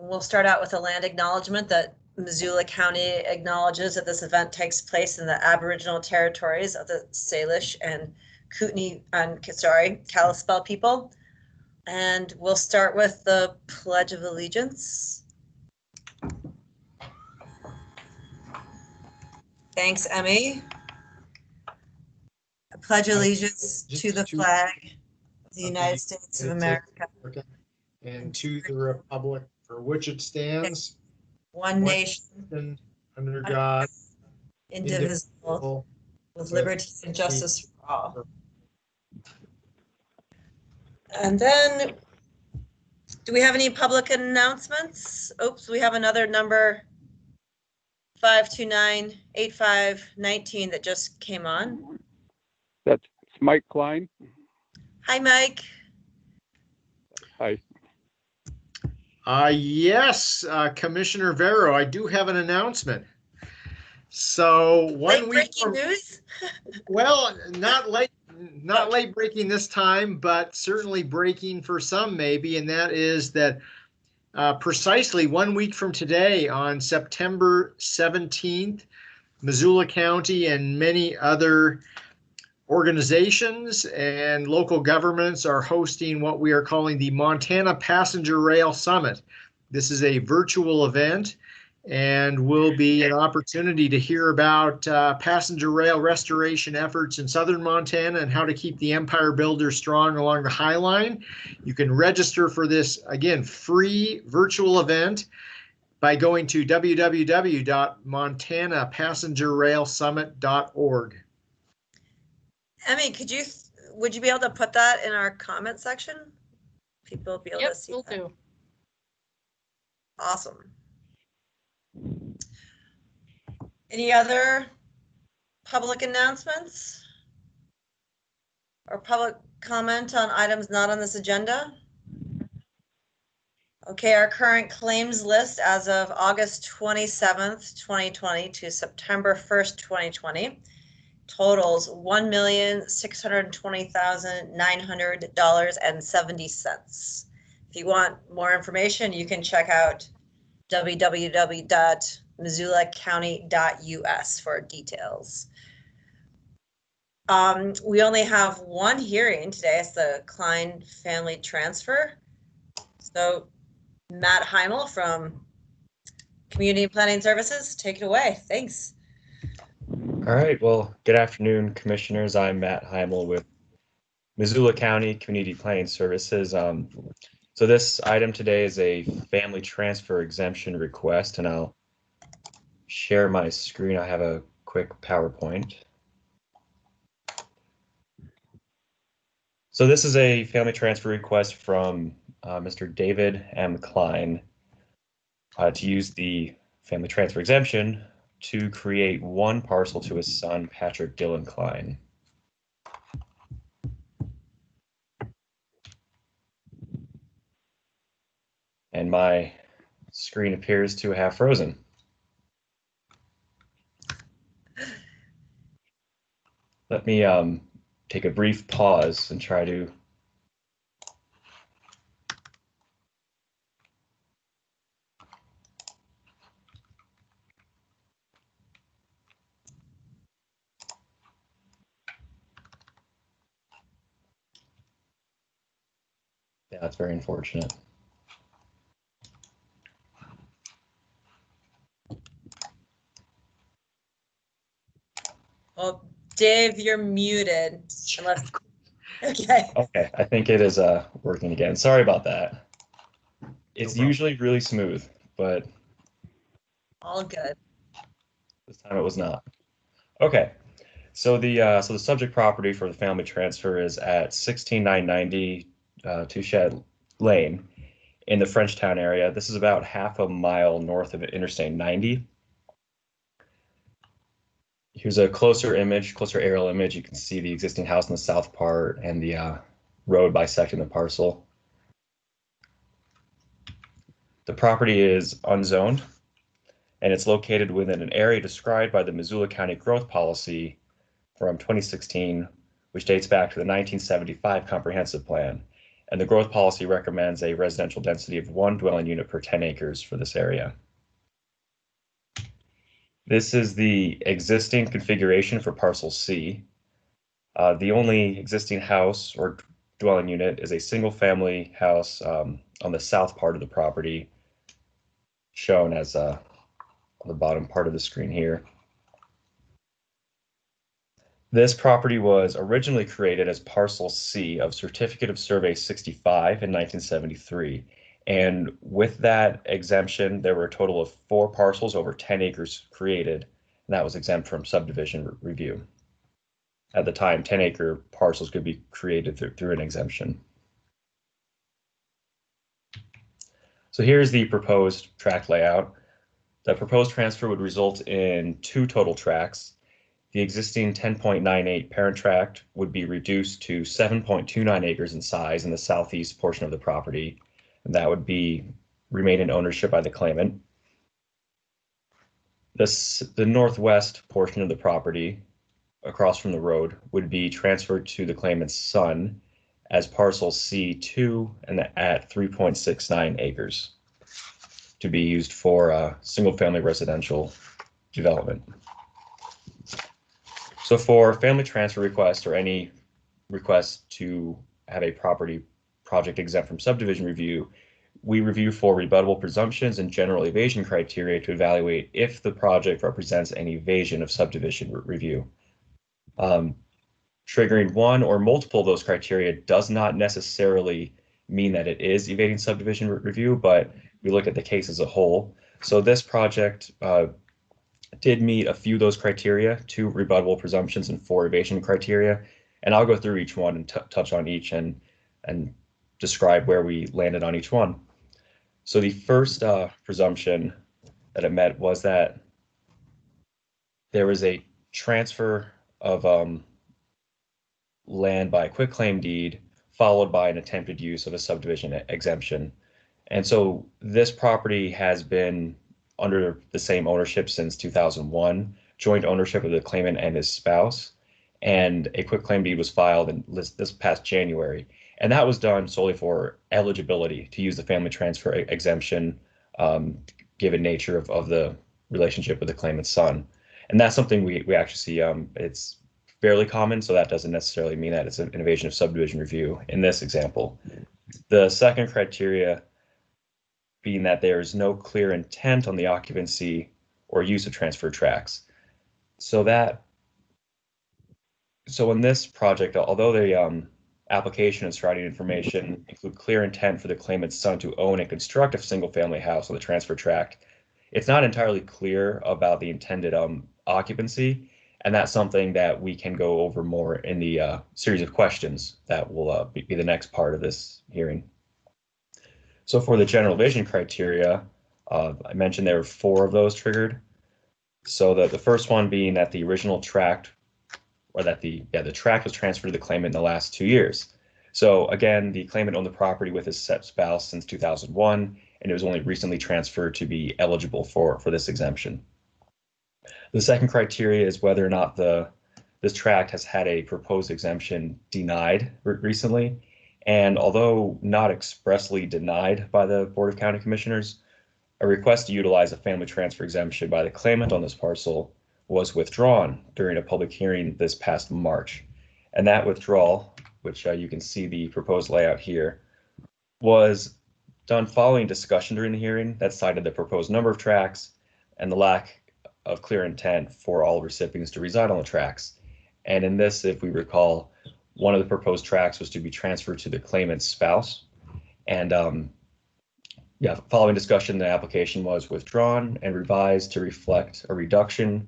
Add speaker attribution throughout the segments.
Speaker 1: We'll start out with a land acknowledgement that Missoula County acknowledges that this event takes place in the Aboriginal territories of the Salish and Kalispel people. And we'll start with the Pledge of Allegiance. Thanks, Emmy. I pledge allegiance to the flag of the United States of America
Speaker 2: and to the republic for which it stands,
Speaker 1: one nation,
Speaker 2: under God,
Speaker 1: indivisible, with liberty and justice for all. And then, do we have any public announcements? Oops, we have another number 529-8519 that just came on.
Speaker 3: That's Mike Klein.
Speaker 1: Hi, Mike.
Speaker 3: Hi.
Speaker 2: Yes, Commissioner Vero, I do have an announcement. So
Speaker 1: late breaking news?
Speaker 2: Well, not late breaking this time, but certainly breaking for some maybe, and that is that precisely 1 week from today, on September 17th, Missoula County and many other organizations and local governments are hosting what we are calling the Montana Passenger Rail Summit. This is a virtual event and will be an opportunity to hear about passenger rail restoration efforts in southern Montana and how to keep the empire builder strong along the High Line. You can register for this, again, free virtual event by going to www.montanapassengerrailsummit.org.
Speaker 1: Emmy, would you be able to put that in our comment section? People will be able to see that. Yep, will do. Awesome. Any other public announcements or public comment on items not on this agenda? Okay, our current claims list as of August 27th, 2020 to September 1st, 2020 totals $1,620,900.70. If you want more information, you can check out www.missoulacounty.us for details. We only have one hearing today. It's the Klein family transfer. So Matt Heimel from Community Planning Services, take it away. Thanks.
Speaker 4: All right, well, good afternoon, commissioners. I'm Matt Heimel with Missoula County Community Planning Services. So this item today is a family transfer exemption request, and I'll share my screen. I have a quick PowerPoint. So this is a family transfer request from Mr. David M. Klein to use the family transfer exemption to create one parcel to his son, Patrick Dillon Klein. And my screen appears to have frozen. Let me take a brief pause and try to yeah, that's very unfortunate.
Speaker 1: Well, Dave, you're muted. Okay.
Speaker 4: Okay, I think it is working again. Sorry about that. It's usually really smooth, but
Speaker 1: all good.
Speaker 4: This time it was not. Okay. So the subject property for the family transfer is at 16990 Touchette Lane in the Frenchtown area. This is about half a mile north of Interstate 90. Here's a closer aerial image. You can see the existing house in the south part and the road bisecting the parcel. The property is unzoned, and it's located within an area described by the Missoula County Growth Policy from 2016, which dates back to the 1975 Comprehensive Plan, And the growth policy recommends a residential density of 1 dwelling unit per 10 acres for this area. This is the existing configuration for parcel C. The only existing house or dwelling unit is a single family house on the south part of the property, shown as on the bottom part of the screen here. This property was originally created as parcel C of Certificate of Survey 65 in 1973. And with that exemption, there were a total of 4 parcels over 10 acres created, and that was exempt from subdivision review. At the time, 10-acre parcels could be created through an exemption. So here's the proposed tract layout. The proposed transfer would result in 2 total tracts. The existing 10.98 parent tract would be reduced to 7.29 acres in size in the southeast portion of the property, and that would remain in ownership by the claimant. The northwest portion of the property, across from the road, would be transferred to the claimant's son as parcel C2 and at 3.69 acres to be used for single-family residential development. So for family transfer request or any request to have a property project exempt from subdivision review, we review for rebuttable presumptions and general evasion criteria to evaluate if the project represents an evasion of subdivision review. Triggering one or multiple of those criteria does not necessarily mean that it is evading subdivision review, but we look at the case as a whole. So this project did meet a few of those criteria, 2 rebuttable presumptions and 4 evasion criteria. And I'll go through each one and touch on each and describe where we landed on each one. So the first presumption that it met was that there was a transfer of land by a quitclaim deed followed by an attempted use of a subdivision exemption. And so this property has been under the same ownership since 2001, joint ownership of the claimant and his spouse, and a quitclaim deed was filed in this past January. And that was done solely for eligibility to use the family transfer exemption, given nature of the relationship with the claimant's son. And that's something we actually see, it's fairly common, so that doesn't necessarily mean that it's an evasion of subdivision review in this example. The second criteria being that there is no clear intent on the occupancy or use of transfer tracts. So in this project, although the application and surrounding information include clear intent for the claimant's son to own and construct a single-family house on the transfer tract, it's not entirely clear about the intended occupancy, and that's something that we can go over more in the series of questions that will be the next part of this hearing. So for the general evasion criteria, I mentioned there were 4 of those triggered. So the first one being that the original tract, or that the tract was transferred to the claimant in the last 2 years. So again, the claimant owned the property with his spouse since 2001, and it was only recently transferred to be eligible for this exemption. The second criteria is whether or not this tract has had a proposed exemption denied recently. And although not expressly denied by the Board of County Commissioners, a request to utilize a family transfer exemption by the claimant on this parcel was withdrawn during a public hearing this past March. And that withdrawal, which you can see the proposed layout here, was done following discussion during the hearing that cited the proposed number of tracts and the lack of clear intent for all recipients to reside on the tracts. And in this, if we recall, one of the proposed tracts was to be transferred to the claimant's spouse. And following discussion, the application was withdrawn and revised to reflect a reduction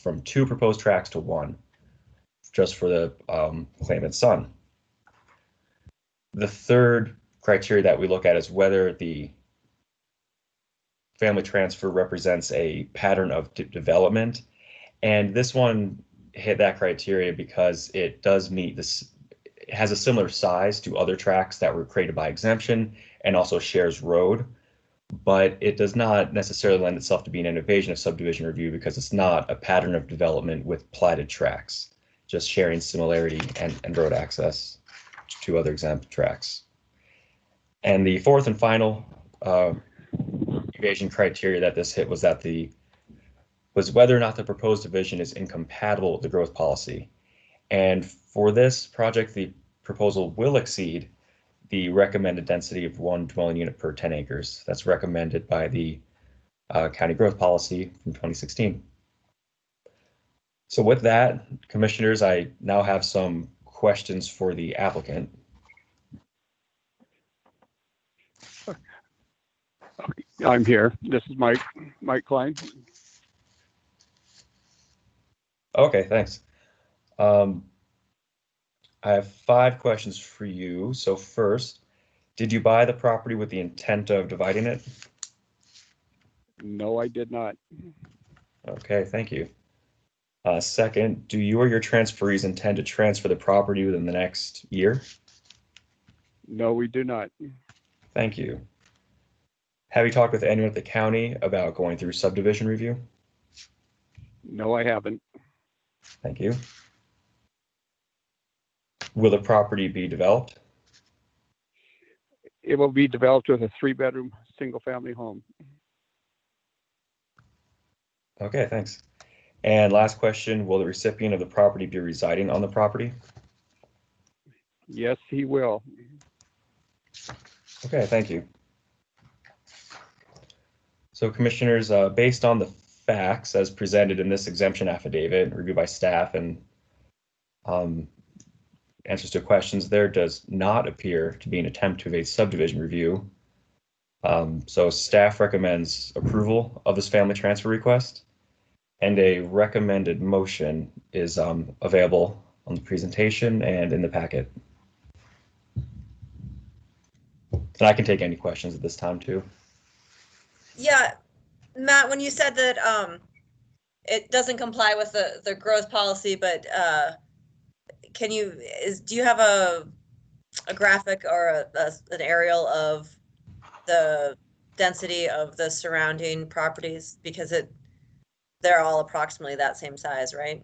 Speaker 4: from 2 proposed tracts to 1, just for the claimant's son. The third criteria that we look at is whether the family transfer represents a pattern of development. And this one hit that criteria because it does meet this, it has a similar size to other tracts that were created by exemption and also shares road, but it does not necessarily lend itself to being an evasion of subdivision review because it's not a pattern of development with platted tracts, just sharing similarity and road access to other exempt tracts. And the fourth and final evasion criteria that this hit was whether or not the proposed division is incompatible with the growth policy. And for this project, the proposal will exceed the recommended density of 1 dwelling unit per 10 acres. That's recommended by the county growth policy from 2016. So with that, commissioners, I now have some questions for the applicant.
Speaker 3: I'm here. This is Mike Klein.
Speaker 4: Okay, thanks. I have 5 questions for you. So first, did you buy the property with the intent of dividing it?
Speaker 3: No, I did not.
Speaker 4: Okay, thank you. Second, do you or your transferees intend to transfer the property within the next year?
Speaker 3: No, we do not.
Speaker 4: Thank you. Have you talked with anyone at the county about going through subdivision review?
Speaker 3: No, I haven't.
Speaker 4: Thank you. Will the property be developed?
Speaker 3: It will be developed with a 3-bedroom, single-family home.
Speaker 4: Okay, thanks. And last question, will the recipient of the property be residing on the property?
Speaker 3: Yes, he will.
Speaker 4: Okay, thank you. So commissioners, based on the facts as presented in this exemption affidavit reviewed by staff and answers to questions, there does not appear to be an attempt to evade subdivision review. So staff recommends approval of this family transfer request, and a recommended motion is available on the presentation and in the packet. And I can take any questions at this time too.
Speaker 1: Yeah, Matt, when you said that it doesn't comply with the growth policy, but do you have a graphic or an aerial of the density of the surrounding properties? Because they're all approximately that same size, right?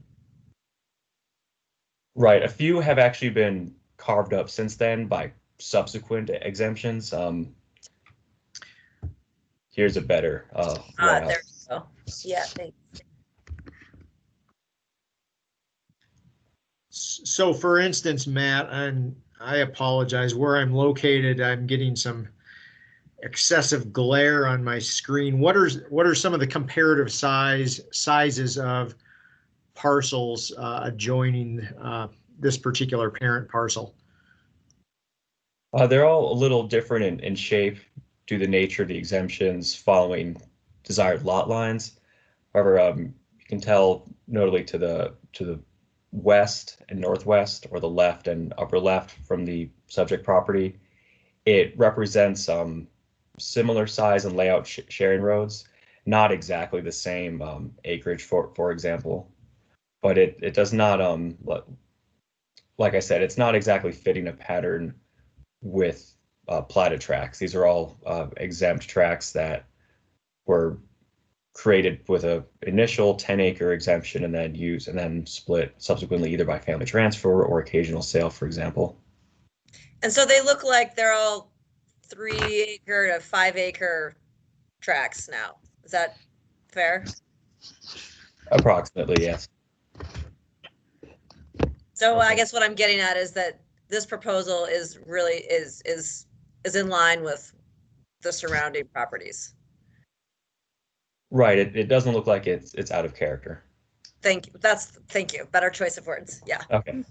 Speaker 4: Right. A few have actually been carved up since then by subsequent exemptions. Here's a better layout.
Speaker 1: There you go. Yeah, thanks.
Speaker 2: So for instance, Matt, and I apologize, where I'm located, I'm getting some excessive glare on my screen. What are some of the comparative sizes of parcels adjoining this particular parent parcel?
Speaker 4: They're all a little different in shape due to the nature of the exemptions following desired lot lines. However, you can tell notably to the west and northwest, or the left and upper left from the subject property, it represents similar size and layout sharing roads, not exactly the same acreage, for example, but it does not, like I said, it's not exactly fitting a pattern with platted tracts. These are all exempt tracts that were created with a initial 10-acre exemption and then split subsequently either by family transfer or occasional sale, for example.
Speaker 1: And so they look like they're all 3-acre to 5-acre tracts now. Is that fair?
Speaker 4: Approximately, yes.
Speaker 1: So
Speaker 4: Okay.
Speaker 1: I guess what I'm getting at is that this proposal is really is in line with the surrounding properties.
Speaker 4: Right. It doesn't look like it's out of character.
Speaker 1: Thank you. Thank you. Better choice of words. Yeah.
Speaker 4: Okay.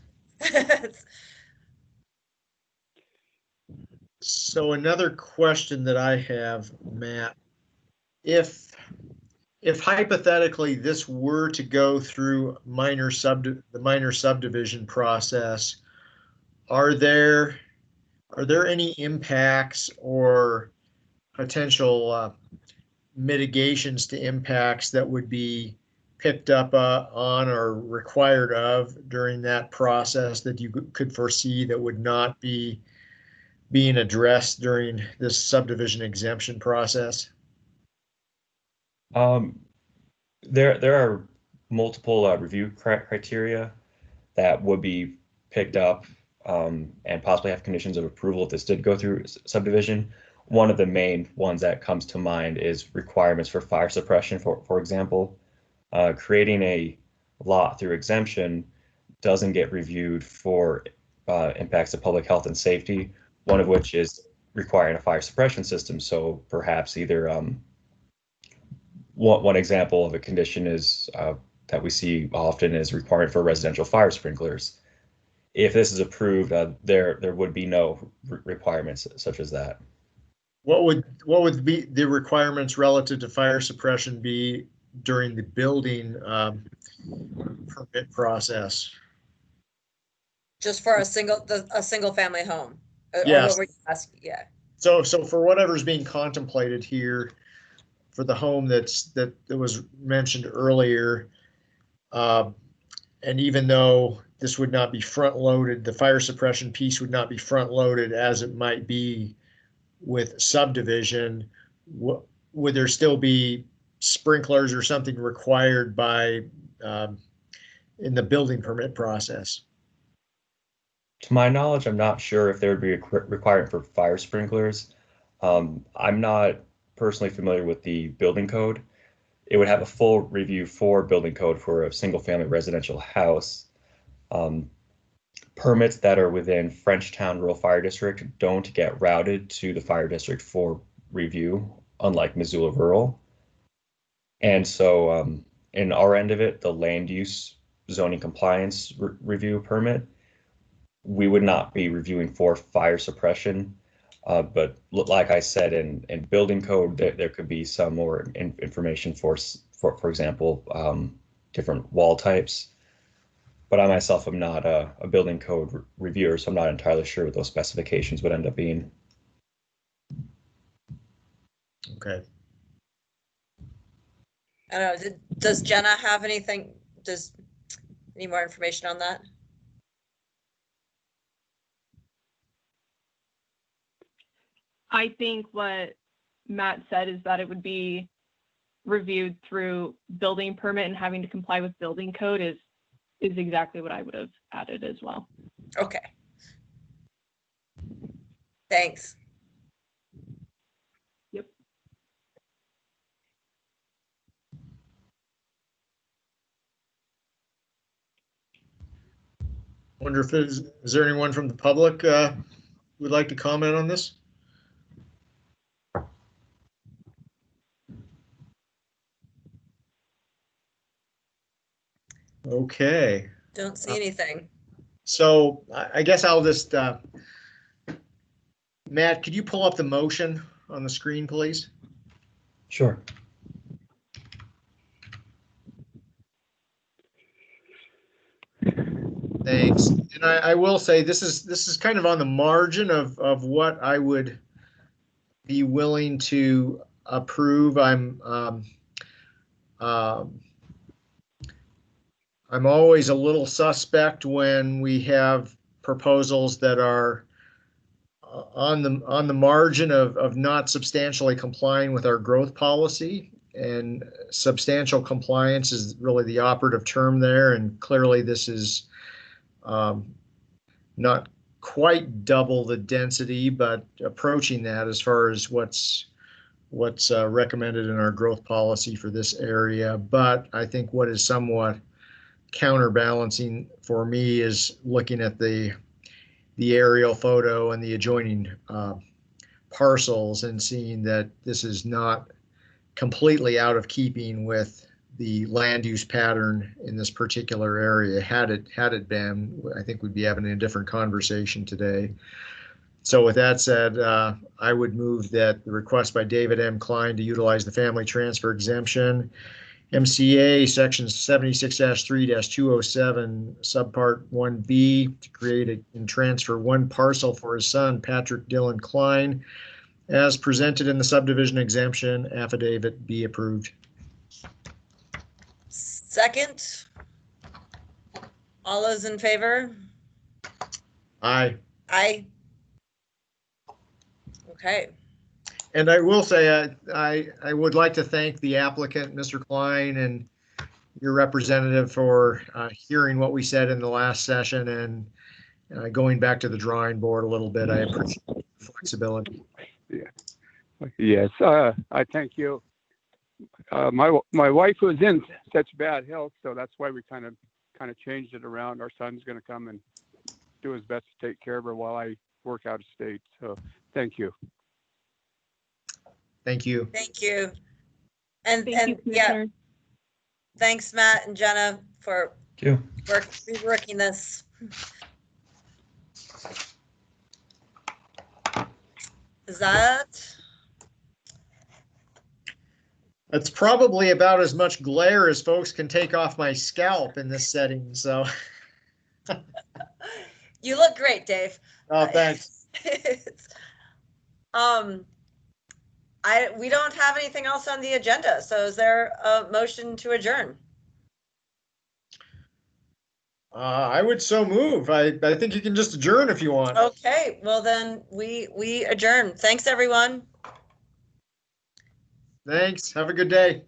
Speaker 2: So another question that I have, Matt, if hypothetically this were to go through the minor subdivision process, are there any impacts or potential mitigations to impacts that would be picked up on or required of during that process that you could foresee that would not be being addressed during this subdivision exemption process?
Speaker 4: There are multiple review criteria that would be picked up and possibly have conditions of approval if this did go through subdivision. One of the main ones that comes to mind is requirements for fire suppression, for example. Creating a lot through exemption doesn't get reviewed for impacts to public health and safety, one of which is requiring a fire suppression system. So perhaps either one example of a condition is that we see often is requirement for residential fire sprinklers. If this is approved, there would be no requirements such as that.
Speaker 2: What would be the requirements relative to fire suppression be during the building permit process?
Speaker 1: Just for a single family home?
Speaker 2: Yes.
Speaker 1: What were you asking? Yeah.
Speaker 2: So for whatever's being contemplated here, for the home that was mentioned earlier, and even though this would not be front loaded, the fire suppression piece would not be front loaded as it might be with subdivision, would there still be sprinklers or something required by in the building permit process?
Speaker 4: To my knowledge, I'm not sure if there would be a requirement for fire sprinklers. I'm not personally familiar with the building code. It would have a full review for building code for a single family residential house. Permits that are within Frenchtown Rural Fire District don't get routed to the fire district for review, unlike Missoula Rural. And so in our end of it, the land use zoning compliance review permit, we would not be reviewing for fire suppression. But like I said, in building code, there could be some more information for example, different wall types. But I myself am not a building code reviewer, so I'm not entirely sure what those specifications would end up being.
Speaker 2: Okay.
Speaker 1: I don't know. Does Jenna have any more information on that?
Speaker 5: I think what Matt said is that it would be reviewed through building permit, and having to comply with building code is exactly what I would have added as well.
Speaker 1: Okay. Thanks.
Speaker 5: Yep.
Speaker 2: Wonder if is there anyone from the public would like to comment on this? Okay.
Speaker 1: Don't see anything.
Speaker 2: So I guess I'll just, Matt, could you pull up the motion on the screen, please?
Speaker 4: Sure.
Speaker 2: Thanks. And I will say this is kind of on the margin of what I would be willing to approve. I'm always a little suspect when we have proposals that are on the margin of not substantially complying with our growth policy, and substantial compliance is really the operative term there. And clearly this is not quite double the density, but approaching that as far as what's recommended in our growth policy for this area. But I think what is somewhat counterbalancing for me is looking at the aerial photo and the adjoining parcels and seeing that this is not completely out of keeping with the land use pattern in this particular area. Had it been, I think we'd be having a different conversation today. So with that said, I would move that the request by David M. Klein to utilize the family transfer exemption, MCA section 76-3-207 subpart 1B, to create and transfer one parcel for his son, Patrick Dillon Klein, as presented in the subdivision exemption affidavit, be approved.
Speaker 1: Second. All those in favor?
Speaker 2: Aye.
Speaker 1: Aye. Okay.
Speaker 2: And I will say, I would like to thank the applicant, Mr. Klein, and your representative for hearing what we said in the last session and going back to the drawing board a little bit. I appreciate the flexibility.
Speaker 3: Yes, I thank you. My wife was in such bad health, so that's why we kind of changed it around. Our son's going to come and do his best to take care of her while I work out of state. So thank you.
Speaker 2: Thank you.
Speaker 1: Thank you. And
Speaker 5: Thank you,
Speaker 1: yeah,
Speaker 5: Commissioner.
Speaker 1: thanks Matt and Jenna for
Speaker 4: Thank you.
Speaker 1: reworking this. Is that?
Speaker 2: That's probably about as much glare as folks can take off my scalp in this setting. So,
Speaker 1: You look great, Dave.
Speaker 2: oh, thanks.
Speaker 1: We don't have anything else on the agenda. So is there a motion to adjourn?
Speaker 2: I would so move. I think you can just adjourn if you want.
Speaker 1: Okay, well then we adjourn. Thanks, everyone.
Speaker 2: Thanks. Have a good day.